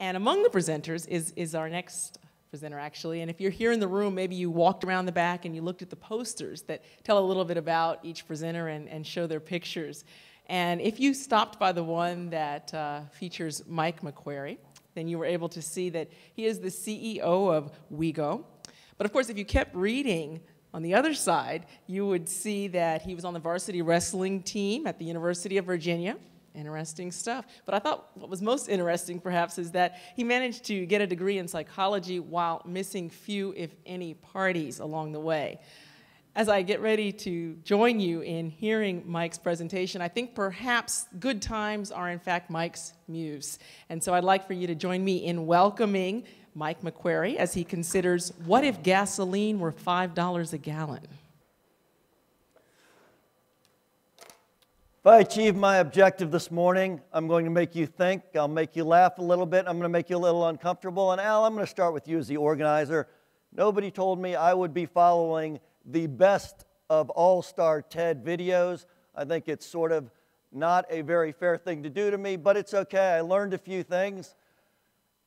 And among the presenters is our next presenter, actually. And if you're here in the room, maybe you walked around the back and you looked at the posters that tell a little bit about each presenter and show their pictures. And if you stopped by the one that features Mike McQuary, then you were able to see that he is the CEO of Wheego. But of course, if you kept reading on the other side, you would see that he was on the varsity wrestling team at the University of Virginia. Interesting stuff. But I thought what was most interesting, perhaps, is that he managed to get a degree in psychology while missing few, if any, parties along the way. As I get ready to join you in hearing Mike's presentation, I think perhaps good times are, in fact, Mike's muse. And so I'd like for you to join me in welcoming Mike McQuary as he considers, what if gasoline were $5 a gallon? If I achieve my objective this morning, I'm going to make you think, I'll make you laugh a little bit, I'm going to make you a little uncomfortable. And Al, I'm going to start with you as the organizer. Nobody told me I would be following the best of all-star TED videos. I think it's sort of not a very fair thing to do to me, but it's okay. I learned a few things.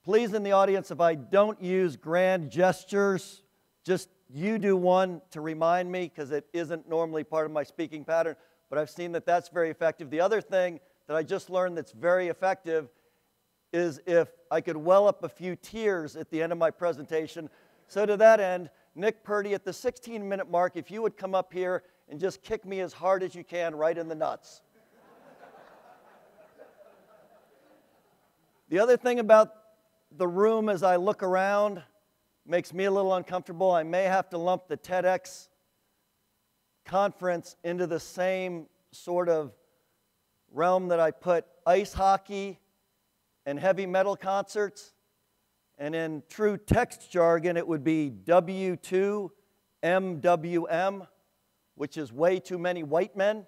Please, in the audience, if I don't use grand gestures, just you do one to remind me, because it isn't normally part of my speaking pattern. But I've seen that that's very effective. The other thing that I just learned that's very effective is if I could well up a few tears at the end of my presentation. So to that end, Nick Purdy, at the 16-minute mark, if you would come up here and just kick me as hard as you can right in the nuts. The other thing about the room as I look around makes me a little uncomfortable. I may have to lump the TEDx conference into the same sort of realm that I put ice hockey and heavy metal concerts. And in true text jargon, it would be W2MWM, which is way too many white men.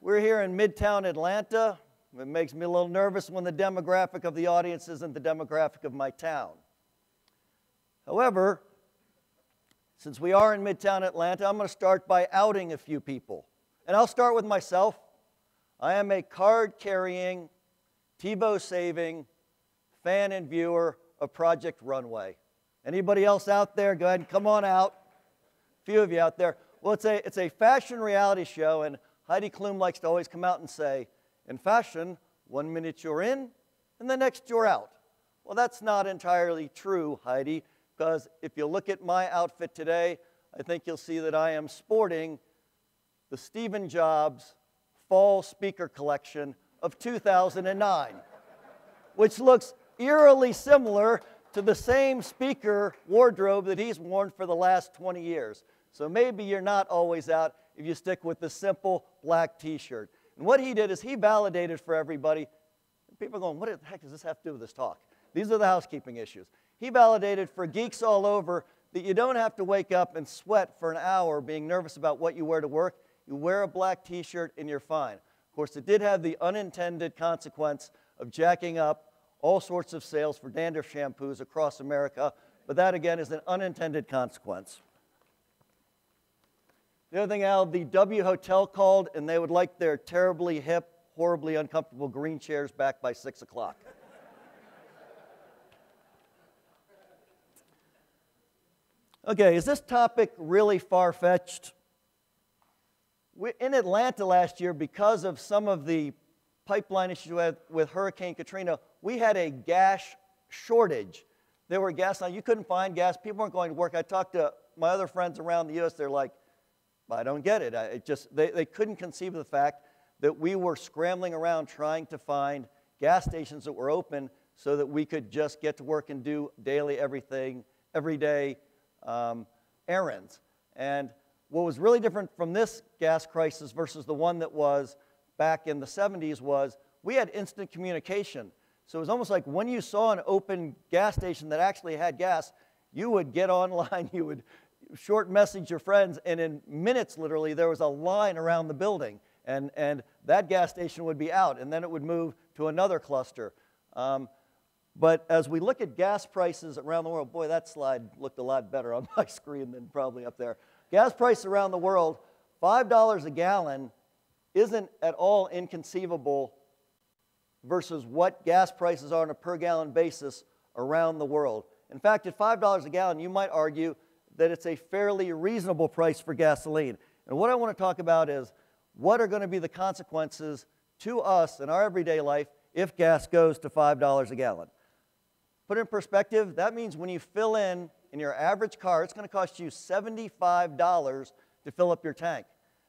We're here in Midtown Atlanta. It makes me a little nervous when the demographic of the audience isn't the demographic of my town. However, since we are in Midtown Atlanta, I'm going to start by outing a few people. And I'll start with myself. I am a card-carrying, TiVo-saving fan and viewer of Project Runway. Anybody else out there? Go ahead and come on out. A few of you out there. Well, it's a fashion reality show, and Heidi Klum likes to always come out and say, in fashion, 1 minute you're in, and the next you're out. Well, that's not entirely true, Heidi, because if you look at my outfit today, I think you'll see that I am sporting the Stephen Jobs Fall Speaker Collection of 2009, which looks eerily similar to the same speaker wardrobe that he's worn for the last 20 years. So maybe you're not always out if you stick with the simple black t-shirt. And what he did is he validated for everybody. People are going, what the heck does this have to do with this talk? These are the housekeeping issues. He validated for geeks all over that you don't have to wake up and sweat for an hour being nervous about what you wear to work. You wear a black t-shirt and you're fine. Of course, it did have the unintended consequence of jacking up all sorts of sales for dandruff shampoos across America, but that again is an unintended consequence. The other thing, Al, the W Hotel called and they would like their terribly hip, horribly uncomfortable green chairs back by 6 o'clock. Okay, is this topic really far-fetched? In Atlanta last year, because of some of the pipeline issues with Hurricane Katrina, we had a gas shortage. There were gas lines. You couldn't find gas. People weren't going to work. I talked to my other friends around the U.S. They're like, I don't get it. They couldn't conceive of the fact that we were scrambling around trying to find gas stations that were open so that we could just get to work and do daily everyday errands. And what was really different from this gas crisis versus the one that was back in the 70s was we had instant communication. So it was almost like when you saw an open gas station that actually had gas, you would get online, you would short message your friends, and in minutes, literally, there was a line around the building. And that gas station would be out, and then it would move to another cluster. But as we look at gas prices around the world, boy, that slide looked a lot better on my screen than probably up there. Gas prices around the world, $5 a gallon isn't at all inconceivable versus what gas prices are on a per gallon basis around the world. In fact, at $5 a gallon, you might argue that it's a fairly reasonable price for gasoline. And what I want to talk about is what are going to be the consequences to us in our everyday life if gas goes to $5 a gallon. Put it in perspective, that means when you fill in your average car, it's going to cost you $75 to fill up your tank.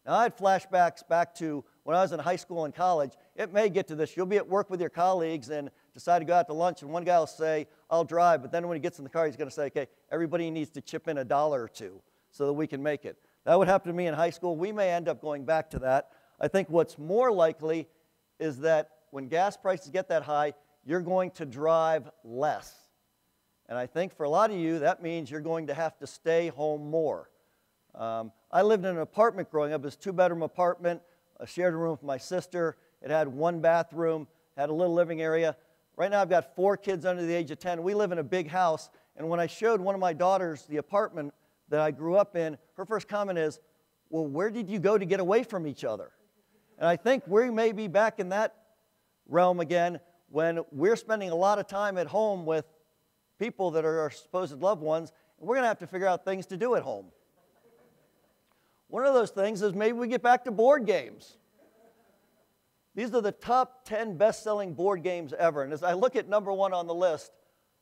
Now, I had flashbacks back to when I was in high school and college. It may get to this. You'll be at work with your colleagues and decide to go out to lunch, and one guy will say, I'll drive, but then when he gets in the car, he's going to say, okay, everybody needs to chip in $1 or $2 so that we can make it. That would happen to me in high school. We may end up going back to that. I think what's more likely is that when gas prices get that high, you're going to drive less. And I think for a lot of you, that means you're going to have to stay home more. I lived in an apartment growing up. It was a 2-bedroom apartment. I shared a room with my sister. It had 1 bathroom, had a little living area. Right now I've got 4 kids under the age of 10. We live in a big house. And when I showed one of my daughters the apartment that I grew up in, her first comment is, well, where did you go to get away from each other? And I think we may be back in that realm again when we're spending a lot of time at home with people that are our supposed loved ones, and we're going to have to figure out things to do at home. One of those things is maybe we get back to board games. These are the top 10 best-selling board games ever, and as I look at number 1 on the list,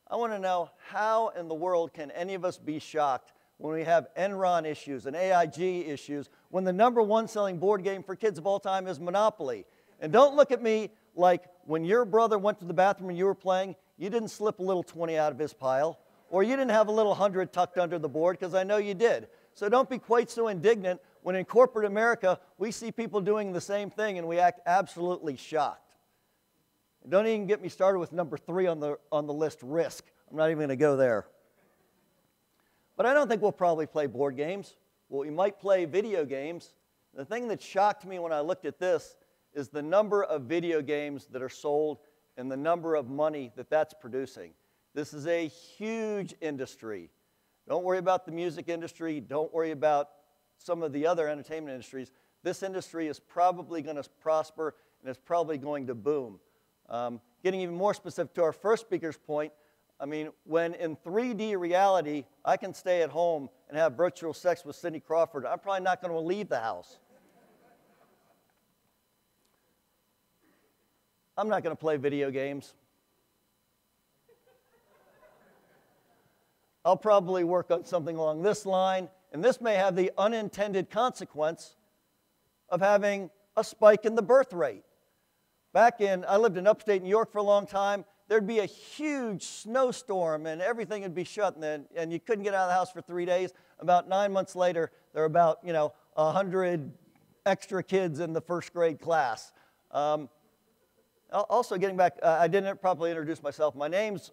I want to know how in the world can any of us be shocked when we have Enron issues and AIG issues when the number 1 selling board game for kids of all time is Monopoly. And don't look at me like when your brother went to the bathroom and you were playing, you didn't slip a little 20 out of his pile, or you didn't have a little 100 tucked under the board, because I know you did. So don't be quite so indignant when in corporate America we see people doing the same thing and we act absolutely shocked. And don't even get me started with number 3 on the list, risk. I'm not even going to go there. But I don't think we'll probably play board games. Well, we might play video games. The thing that shocked me when I looked at this is the number of video games that are sold and the number of money that that's producing. This is a huge industry. Don't worry about the music industry. Don't worry about some of the other entertainment industries. This industry is probably going to prosper and it's probably going to boom. Getting even more specific to our first speaker's point, I mean, when in 3D reality, I can stay at home and have virtual sex with Cindy Crawford, I'm probably not going to leave the house. I'm not going to play video games. I'll probably work on something along this line, and this may have the unintended consequence of having a spike in the birth rate. I lived in upstate New York for a long time. There'd be a huge snowstorm, and everything would be shut, and you couldn't get out of the house for 3 days. About 9 months later, there were about 100 extra kids in the first grade class. Also, getting back, I didn't properly introduce myself. My name's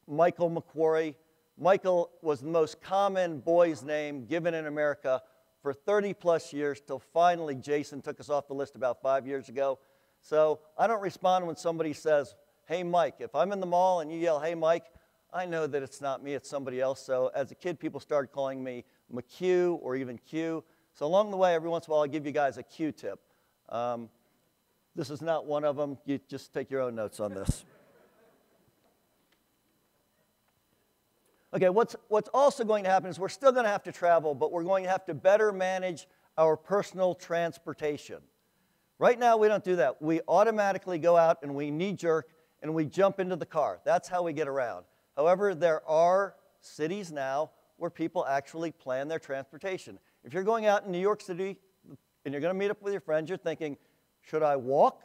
Michael McQuary. Michael was the most common boy's name given in America for 30-plus years, till finally Jason took us off the list about 5 years ago. So I don't respond when somebody says, hey, Mike. If I'm in the mall and you yell, hey, Mike, I know that it's not me, it's somebody else. So as a kid, people started calling me McQ or even Q. So along the way, every once in a while, I'll give you guys a Q tip. This is not one of them. You just take your own notes on this. Okay, what's also going to happen is we're still going to have to travel, but we're going to have to better manage our personal transportation. Right now, we don't do that. We automatically go out and we knee-jerk and we jump into the car. That's how we get around. However, there are cities now where people actually plan their transportation. If you're going out in New York City and you're going to meet up with your friends, you're thinking, should I walk?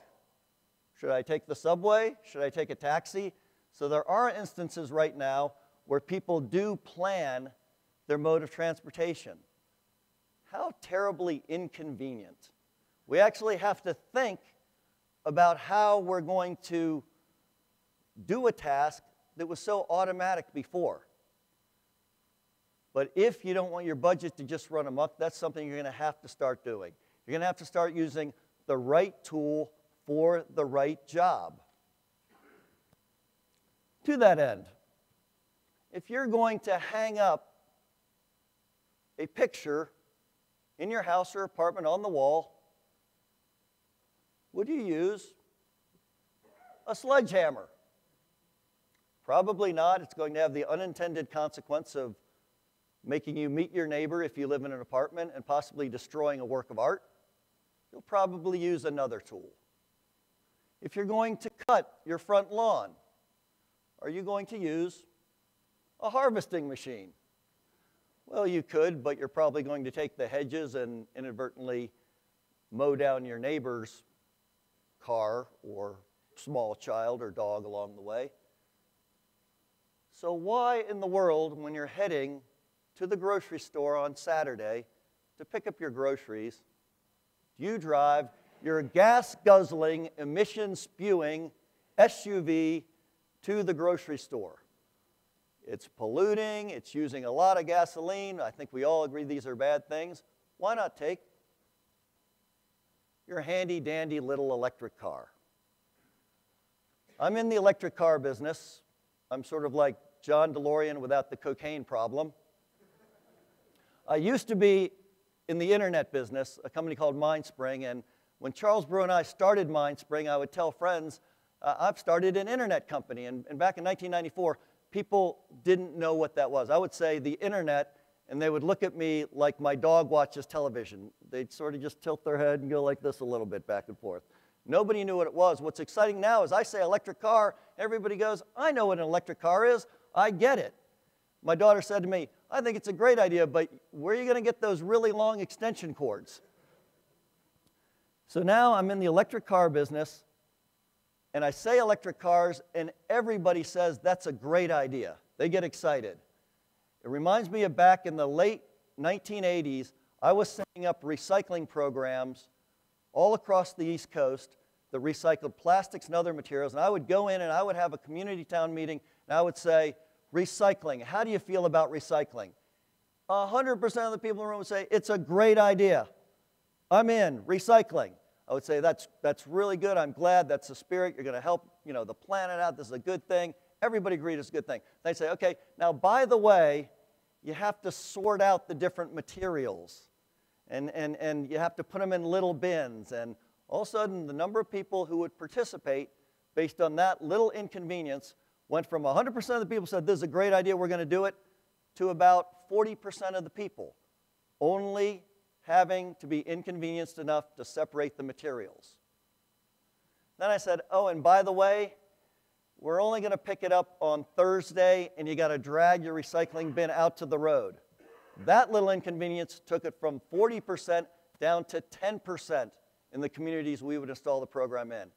Should I take the subway? Should I take a taxi? So there are instances right now where people do plan their mode of transportation. How terribly inconvenient. We actually have to think about how we're going to do a task that was so automatic before. But if you don't want your budget to just run amok, that's something you're going to have to start doing. You're going to have to start using the right tool for the right job. To that end, if you're going to hang up a picture in your house or apartment on the wall, would you use a sledgehammer? Probably not. It's going to have the unintended consequence of making you meet your neighbor if you live in an apartment and possibly destroying a work of art. You'll probably use another tool. If you're going to cut your front lawn, are you going to use a harvesting machine? Well, you could, but you're probably going to take the hedges and inadvertently mow down your neighbor's car or small child or dog along the way. So why in the world, when you're heading to the grocery store on Saturday to pick up your groceries, do you drive your gas-guzzling, emission-spewing SUV to the grocery store? It's polluting, it's using a lot of gasoline. I think we all agree these are bad things. Why not take your handy-dandy little electric car? I'm in the electric car business. I'm sort of like John DeLorean without the cocaine problem. I used to be in the internet business, a company called MindSpring, and when Charles Brew and I started MindSpring, I would tell friends, I've started an internet company, and back in 1994, people didn't know what that was. I would say the internet, and they would look at me like my dog watches television. They'd sort of just tilt their head and go like this a little bit back and forth. Nobody knew what it was. What's exciting now is I say electric car, everybody goes, I know what an electric car is, I get it. My daughter said to me, I think it's a great idea, but where are you going to get those really long extension cords? So now I'm in the electric car business, and I say electric cars, and everybody says that's a great idea. They get excited. It reminds me of back in the late 1980s, I was setting up recycling programs all across the East Coast that recycled plastics and other materials, and I would go in and I would have a community town meeting, and I would say, recycling, how do you feel about recycling? 100% of the people in the room would say, it's a great idea. I'm in, recycling. I would say, that's really good, I'm glad, that's the spirit, you're going to help the planet out, this is a good thing. Everybody agreed it's a good thing. They'd say, okay, now by the way, you have to sort out the different materials, and you have to put them in little bins, and all of a sudden, the number of people who would participate based on that little inconvenience went from 100% of the people said, this is a great idea, we're going to do it, to about 40% of the people only having to be inconvenienced enough to separate the materials. Then I said, oh, and by the way, we're only going to pick it up on Thursday, and you got to drag your recycling bin out to the road. That little inconvenience took it from 40% down to 10% in the communities we would install the program in.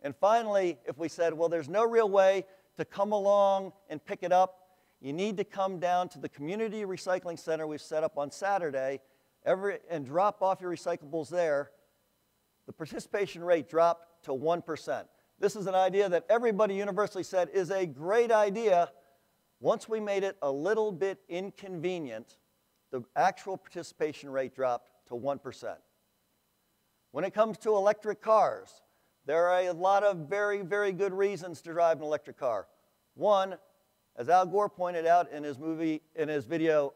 And finally, if we said, well, there's no real way to come along and pick it up, you need to come down to the community recycling center we've set up on Saturday and drop off your recyclables there. The participation rate dropped to 1%. This is an idea that everybody universally said is a great idea. Once we made it a little bit inconvenient, the actual participation rate dropped to 1%. When it comes to electric cars, there are a lot of very, very good reasons to drive an electric car. One, as Al Gore pointed out in his video,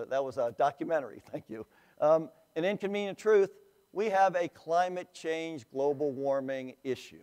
that was a documentary, thank you. An Inconvenient Truth, we have a climate change, global warming issue.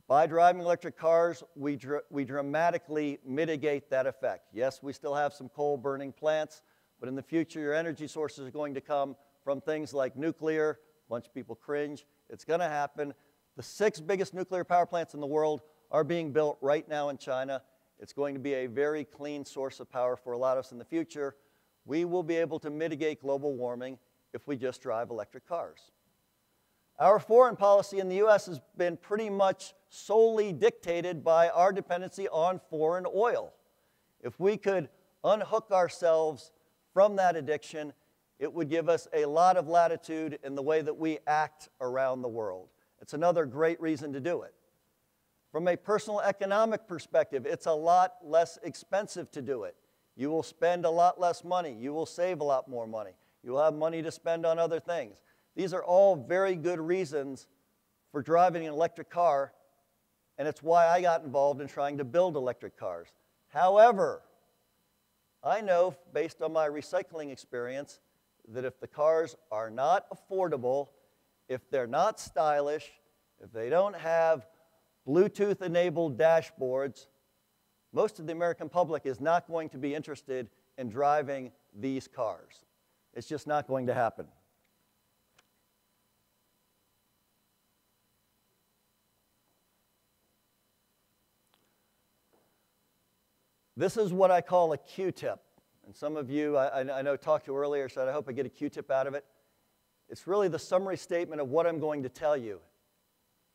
By driving electric cars, we dramatically mitigate that effect. Yes, we still have some coal-burning plants, but in the future, your energy sources are going to come from things like nuclear. A bunch of people cringe. It's going to happen. The 6 biggest nuclear power plants in the world are being built right now in China. It's going to be a very clean source of power for a lot of us in the future. We will be able to mitigate global warming if we just drive electric cars. Our foreign policy in the U.S. has been pretty much solely dictated by our dependency on foreign oil. If we could unhook ourselves from that addiction, it would give us a lot of latitude in the way that we act around the world. It's another great reason to do it. From a personal economic perspective, it's a lot less expensive to do it. You will spend a lot less money. You will save a lot more money. You will have money to spend on other things. These are all very good reasons for driving an electric car, and it's why I got involved in trying to build electric cars. However, I know, based on my recycling experience, that if the cars are not affordable, if they're not stylish, if they don't have Bluetooth-enabled dashboards, most of the American public is not going to be interested in driving these cars. It's just not going to happen. This is what I call a Q-tip. And some of you, I know, talked to earlier, said, I hope I get a Q-tip out of it. It's really the summary statement of what I'm going to tell you.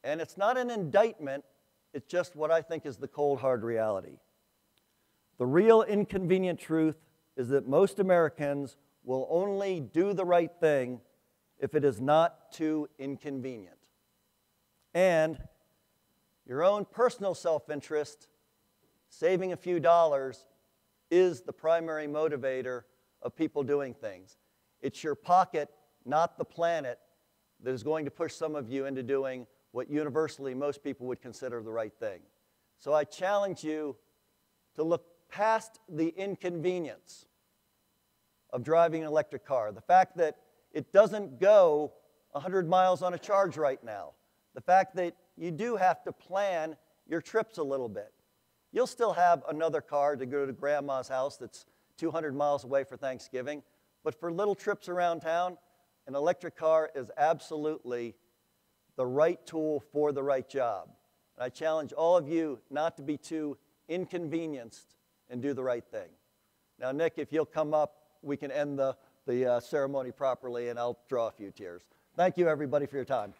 And it's not an indictment. It's just what I think is the cold, hard reality. The real inconvenient truth is that most Americans will only do the right thing if it is not too inconvenient. And your own personal self-interest, saving a few dollars, is the primary motivator of people doing things. It's your pocket, not the planet, that is going to push some of you into doing what universally most people would consider the right thing. So I challenge you to look past the inconvenience of driving an electric car. The fact that it doesn't go 100 miles on a charge right now. The fact that you do have to plan your trips a little bit. You'll still have another car to go to grandma's house that's 200 miles away for Thanksgiving. But for little trips around town, an electric car is absolutely the right tool for the right job. And I challenge all of you not to be too inconvenienced and do the right thing. Now, Nick, if you'll come up, we can end the ceremony properly, and I'll draw a few tears. Thank you, everybody, for your time.